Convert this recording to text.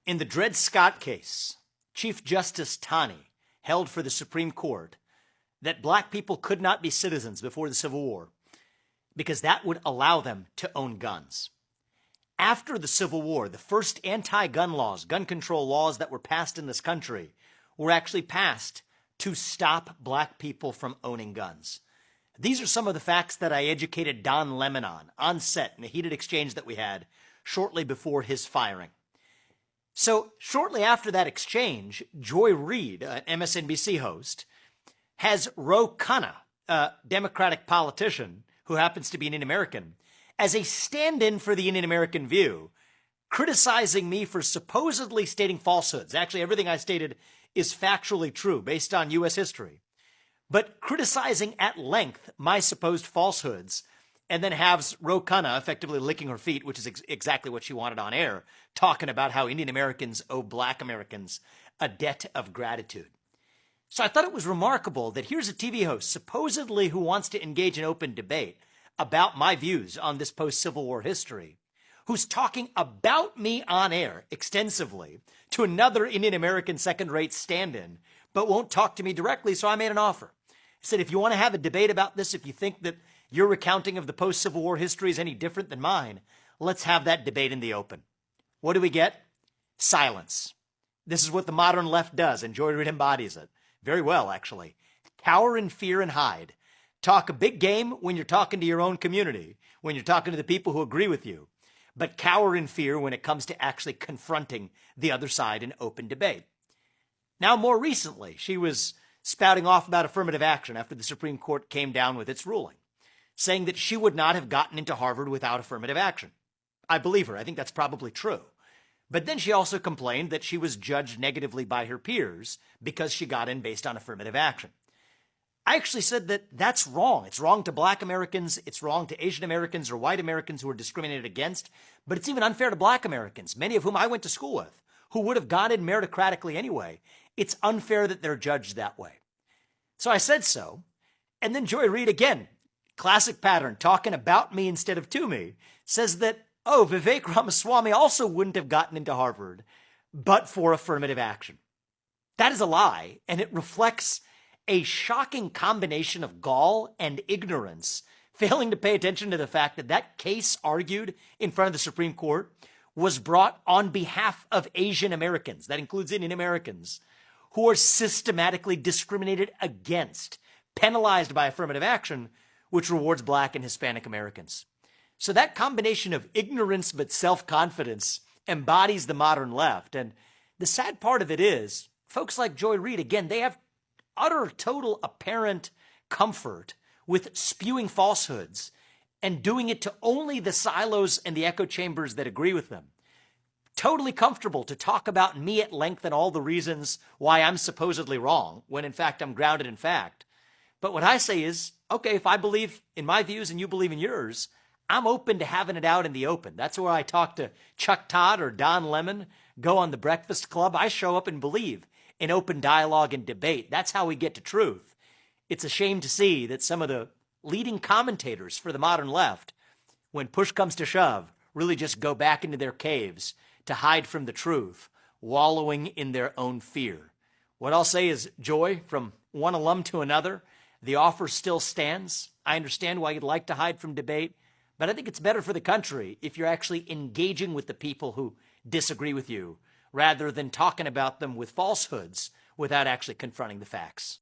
In the Dred Scott case, Chief Justice Taney held for the Supreme Court that black people could not be citizens before the Civil War because that would allow them to own guns. After the Civil War, the first anti-gun laws, gun control laws that were passed in this country, were actually passed to stop black people from owning guns. These are some of the facts that I educated Don Lemon on set in a heated exchange that we had shortly before his firing. So shortly after that exchange, Joy Reid, an MSNBC host, has Ro Khanna, a Democratic politician who happens to be an Indian American, as a stand-in for the Indian American view, criticizing me for supposedly stating falsehoods. Actually, everything I stated is factually true based on U.S. history, but criticizing at length my supposed falsehoods, and then has Ro Khanna effectively licking her feet, which is exactly what she wanted on air, talking about how Indian Americans owe black Americans a debt of gratitude. So I thought it was remarkable that here's a TV host, supposedly who wants to engage in open debate about my views on this post-Civil War history, who's talking about me on air extensively to another Indian American second-rate stand-in, but won't talk to me directly, so I made an offer. I said, if you want to have a debate about this, if you think that your recounting of the post-Civil War history is any different than mine, let's have that debate in the open. What do we get? Silence. This is what the modern left does, and Joy Reid embodies it. Very well, actually. Cower in fear and hide. Talk a big game when you're talking to your own community, when you're talking to the people who agree with you, but cower in fear when it comes to actually confronting the other side in open debate. Now, more recently, she was spouting off about affirmative action after the Supreme Court came down with its ruling, saying that she would not have gotten into Harvard without affirmative action. I believe her. I think that's probably true. But then she also complained that she was judged negatively by her peers because she got in based on affirmative action. I actually said that that's wrong. It's wrong to black Americans. It's wrong to Asian Americans or white Americans who are discriminated against. But it's even unfair to black Americans, many of whom I went to school with, who would have gone in meritocratically anyway. It's unfair that they're judged that way. So I said so. And then Joy Reid, again, classic pattern, talking about me instead of to me, says that, oh, Vivek Ramaswamy also wouldn't have gotten into Harvard but for affirmative action. That is a lie, and it reflects a shocking combination of gall and ignorance, failing to pay attention to the fact that that case argued in front of the Supreme Court was brought on behalf of Asian Americans, that includes Indian Americans, who are systematically discriminated against, penalized by affirmative action, which rewards black and Hispanic Americans. So that combination of ignorance but self-confidence embodies the modern left. And the sad part of it is, folks like Joy Reid, again, they have utter, total, apparent comfort with spewing falsehoods and doing it to only the silos and the echo chambers that agree with them. Totally comfortable to talk about me at length and all the reasons why I'm supposedly wrong, when in fact I'm grounded in fact. But what I say is, okay, if I believe in my views and you believe in yours, I'm open to having it out in the open. That's where I talk to Chuck Todd or Don Lemon, go on the Breakfast Club. I show up and believe in open dialogue and debate. That's how we get to truth. It's a shame to see that some of the leading commentators for the modern left, when push comes to shove, really just go back into their caves to hide from the truth, wallowing in their own fear. What I'll say is, Joy, from one alum to another, the offer still stands. I understand why you'd like to hide from debate, but I think it's better for the country if you're actually engaging with the people who disagree with you, rather than talking about them with falsehoods without actually confronting the facts.